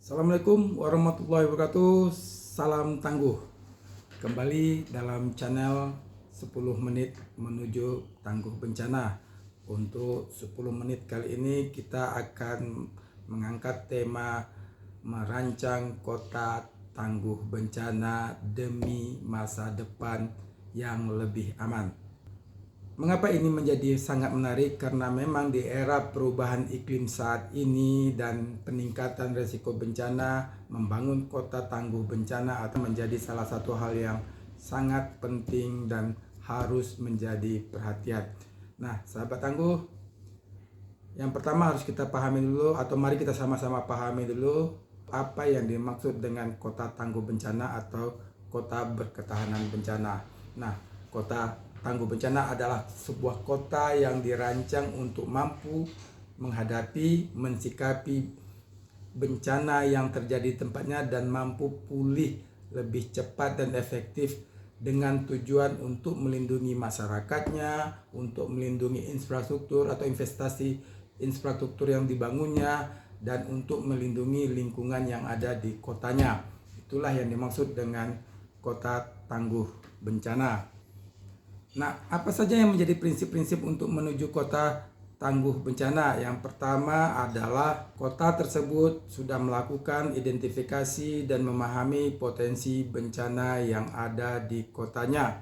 Assalamualaikum warahmatullahi wabarakatuh. Salam tangguh. Kembali dalam channel 10 menit menuju tangguh bencana. Untuk 10 menit kali ini kita akan mengangkat tema merancang kota tangguh bencana demi masa depan yang lebih aman. Mengapa ini menjadi sangat menarik? Karena memang di era perubahan iklim saat ini dan peningkatan risiko bencana, membangun kota tangguh bencana akan menjadi salah satu hal yang sangat penting dan harus menjadi perhatian. Nah, sahabat tangguh, yang pertama harus kita pahami dulu, atau mari kita sama-sama pahami dulu apa yang dimaksud dengan kota tangguh bencana atau kota berketahanan bencana. Nah, kota tangguh bencana adalah sebuah kota yang dirancang untuk mampu menghadapi, mensikapi bencana yang terjadi di tempatnya dan mampu pulih lebih cepat dan efektif dengan tujuan untuk melindungi masyarakatnya, untuk melindungi infrastruktur atau investasi infrastruktur yang dibangunnya, dan untuk melindungi lingkungan yang ada di kotanya. Itulah yang dimaksud dengan kota tangguh bencana. Nah, apa saja yang menjadi prinsip-prinsip untuk menuju kota tangguh bencana? Yang pertama adalah kota tersebut sudah melakukan identifikasi dan memahami potensi bencana yang ada di kotanya.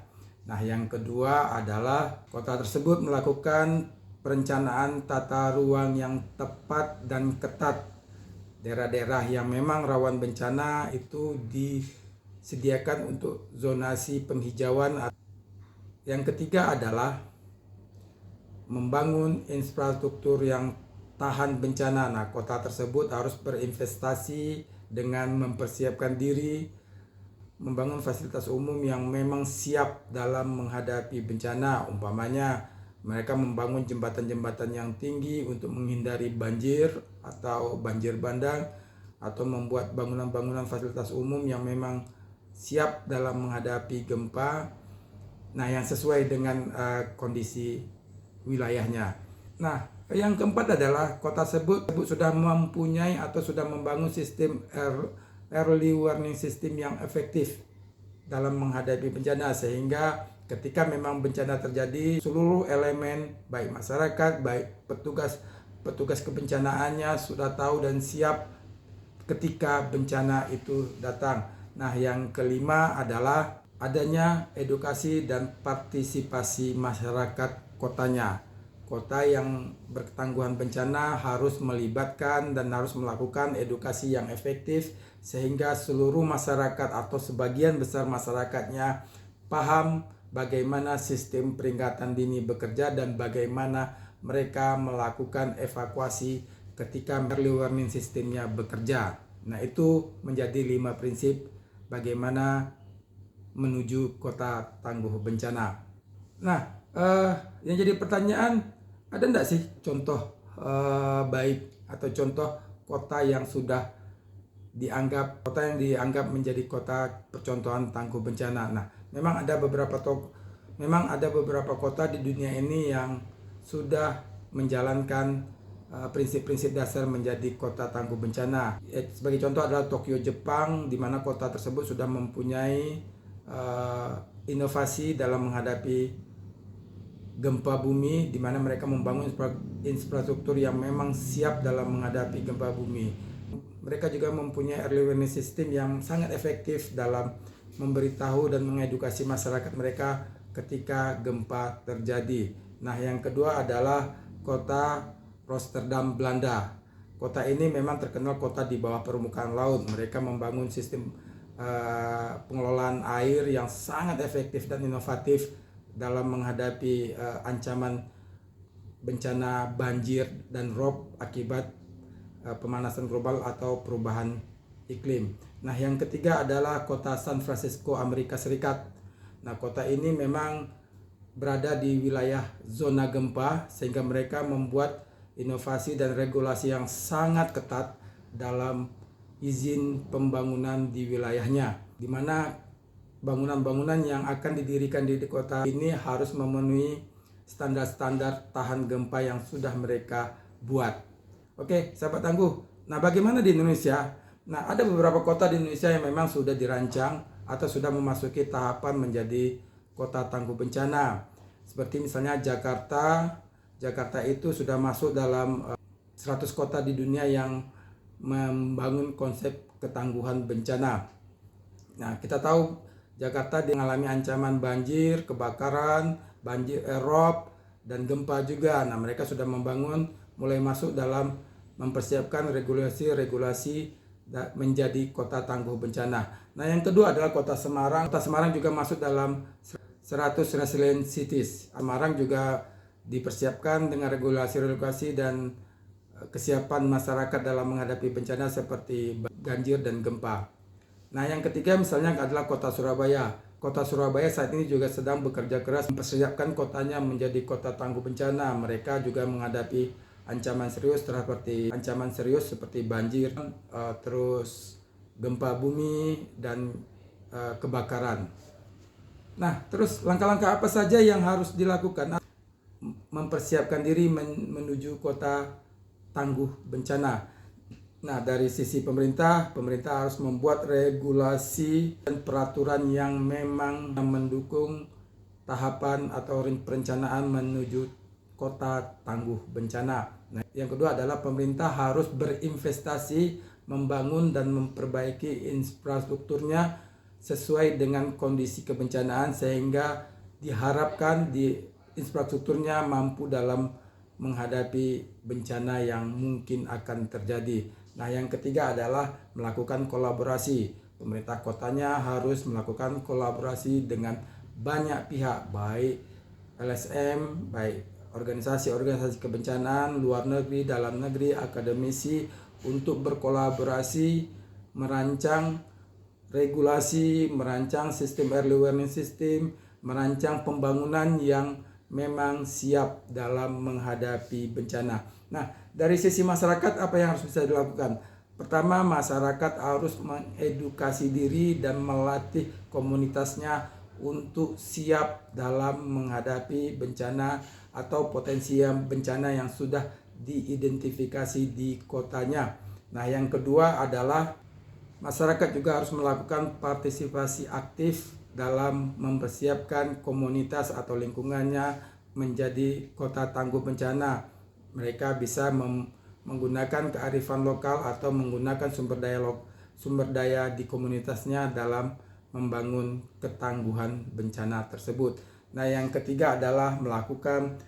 Nah, yang kedua adalah kota tersebut melakukan perencanaan tata ruang yang tepat dan ketat. Daerah-daerah yang memang rawan bencana itu disediakan untuk zonasi penghijauan. Yang ketiga adalah membangun infrastruktur yang tahan bencana. Nah, kota tersebut harus berinvestasi dengan mempersiapkan diri, membangun fasilitas umum yang memang siap dalam menghadapi bencana. Umpamanya, mereka membangun jembatan-jembatan yang tinggi untuk menghindari banjir atau banjir bandang, atau membuat bangunan-bangunan fasilitas umum yang memang siap dalam menghadapi gempa. Nah, yang sesuai dengan kondisi wilayahnya. Nah, yang keempat adalah kota tersebut sudah mempunyai atau sudah membangun sistem early warning system yang efektif dalam menghadapi bencana, sehingga ketika memang bencana terjadi, seluruh elemen baik masyarakat, baik petugas kebencanaannya sudah tahu dan siap ketika bencana itu datang. Nah, yang kelima adalah adanya edukasi dan partisipasi masyarakat kotanya. Kota yang berketangguhan bencana harus melibatkan dan harus melakukan edukasi yang efektif sehingga seluruh masyarakat atau sebagian besar masyarakatnya paham bagaimana sistem peringatan dini bekerja dan bagaimana mereka melakukan evakuasi ketika early warning sistemnya bekerja. Nah, itu menjadi 5 prinsip bagaimana menuju kota tangguh bencana. Nah, yang jadi pertanyaan, ada enggak sih contoh baik atau contoh kota yang sudah dianggap menjadi kota percontohan tangguh bencana? Nah, memang ada beberapa kota di dunia ini yang sudah menjalankan prinsip-prinsip dasar menjadi kota tangguh bencana. Sebagai contoh adalah Tokyo, Jepang, di mana kota tersebut sudah mempunyai inovasi dalam menghadapi gempa bumi, di mana mereka membangun infrastruktur yang memang siap dalam menghadapi gempa bumi. Mereka juga mempunyai early warning system yang sangat efektif dalam memberitahu dan mengedukasi masyarakat mereka ketika gempa terjadi. Nah, yang kedua adalah kota Rotterdam, Belanda. Kota ini memang terkenal kota di bawah permukaan laut. Mereka membangun sistem pengelolaan air yang sangat efektif dan inovatif dalam menghadapi ancaman bencana banjir dan rob akibat pemanasan global atau perubahan iklim. Nah, yang ketiga adalah kota San Francisco, Amerika Serikat. Nah, kota ini memang berada di wilayah zona gempa sehingga mereka membuat inovasi dan regulasi yang sangat ketat dalam izin pembangunan di wilayahnya, di mana bangunan-bangunan yang akan didirikan di kota ini harus memenuhi standar-standar tahan gempa yang sudah mereka buat. Oke, sahabat tangguh. Nah, bagaimana di Indonesia? Nah, ada beberapa kota di Indonesia yang memang sudah dirancang atau sudah memasuki tahapan menjadi kota tangguh bencana. Seperti misalnya Jakarta. Jakarta itu sudah masuk dalam 100 kota di dunia yang membangun konsep ketangguhan bencana. Nah, kita tahu Jakarta mengalami ancaman banjir, kebakaran, banjir rob, dan gempa juga. Nah, mereka sudah mulai masuk dalam mempersiapkan regulasi-regulasi menjadi kota tangguh bencana. Nah, yang kedua adalah Kota Semarang. Kota Semarang juga masuk dalam 100 resilient cities. Semarang juga dipersiapkan dengan regulasi-regulasi dan kesiapan masyarakat dalam menghadapi bencana seperti banjir dan gempa. Nah, yang ketiga misalnya adalah Kota Surabaya. Kota Surabaya saat ini juga sedang bekerja keras mempersiapkan kotanya menjadi kota tangguh bencana. Mereka juga menghadapi ancaman serius seperti banjir, terus gempa bumi dan kebakaran. Nah, terus langkah-langkah apa saja yang harus dilakukan mempersiapkan diri menuju kota tangguh bencana? Nah, dari sisi pemerintah harus membuat regulasi dan peraturan yang memang mendukung tahapan atau perencanaan menuju kota tangguh bencana. Nah, yang kedua adalah pemerintah harus berinvestasi membangun dan memperbaiki infrastrukturnya sesuai dengan kondisi kebencanaan sehingga diharapkan di infrastrukturnya mampu dalam menghadapi bencana yang mungkin akan terjadi. Nah, yang ketiga adalah melakukan kolaborasi. Pemerintah kotanya harus melakukan kolaborasi dengan banyak pihak, baik LSM, baik organisasi-organisasi kebencanaan, luar negeri, dalam negeri, akademisi, untuk berkolaborasi merancang regulasi, merancang sistem early warning system, merancang pembangunan yang memang siap dalam menghadapi bencana. Nah, dari sisi masyarakat apa yang harus bisa dilakukan? Pertama, masyarakat harus mengedukasi diri dan melatih komunitasnya untuk siap dalam menghadapi bencana atau potensi bencana yang sudah diidentifikasi di kotanya. Nah, yang kedua adalah masyarakat juga harus melakukan partisipasi aktif dalam mempersiapkan komunitas atau lingkungannya menjadi kota tangguh bencana. Mereka bisa menggunakan kearifan lokal atau menggunakan sumber daya di komunitasnya dalam membangun ketangguhan bencana tersebut. Nah, yang ketiga adalah melakukan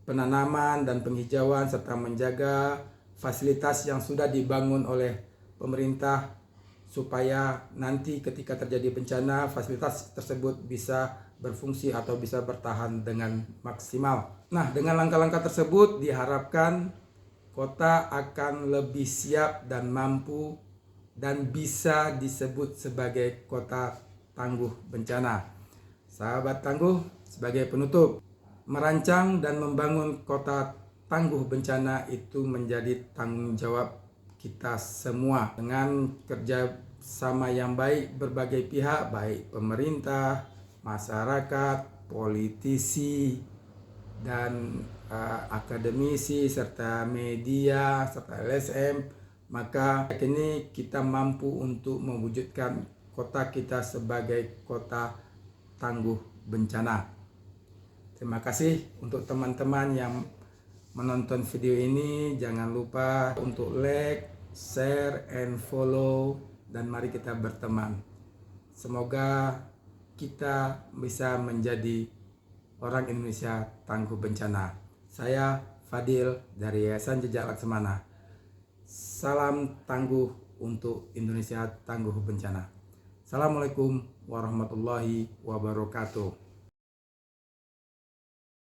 penanaman dan penghijauan serta menjaga fasilitas yang sudah dibangun oleh pemerintah supaya nanti ketika terjadi bencana fasilitas tersebut bisa berfungsi atau bisa bertahan dengan maksimal. Nah, dengan langkah-langkah tersebut diharapkan kota akan lebih siap dan mampu dan bisa disebut sebagai kota tangguh bencana. Sahabat tangguh, sebagai penutup, merancang dan membangun kota tangguh bencana itu menjadi tanggung jawab kita semua dengan kerja sama yang baik berbagai pihak, baik pemerintah, masyarakat, politisi, dan akademisi, serta media, serta LSM. Maka kini kita mampu untuk mewujudkan kota kita sebagai kota tangguh bencana. Terima kasih untuk teman-teman yang menonton video ini. Jangan lupa untuk like, share, and follow, dan mari kita berteman. Semoga kita bisa menjadi orang Indonesia tangguh bencana. Saya Fadil dari Yayasan Jejak Laksamana. Salam tangguh untuk Indonesia tangguh bencana. Assalamualaikum warahmatullahi wabarakatuh.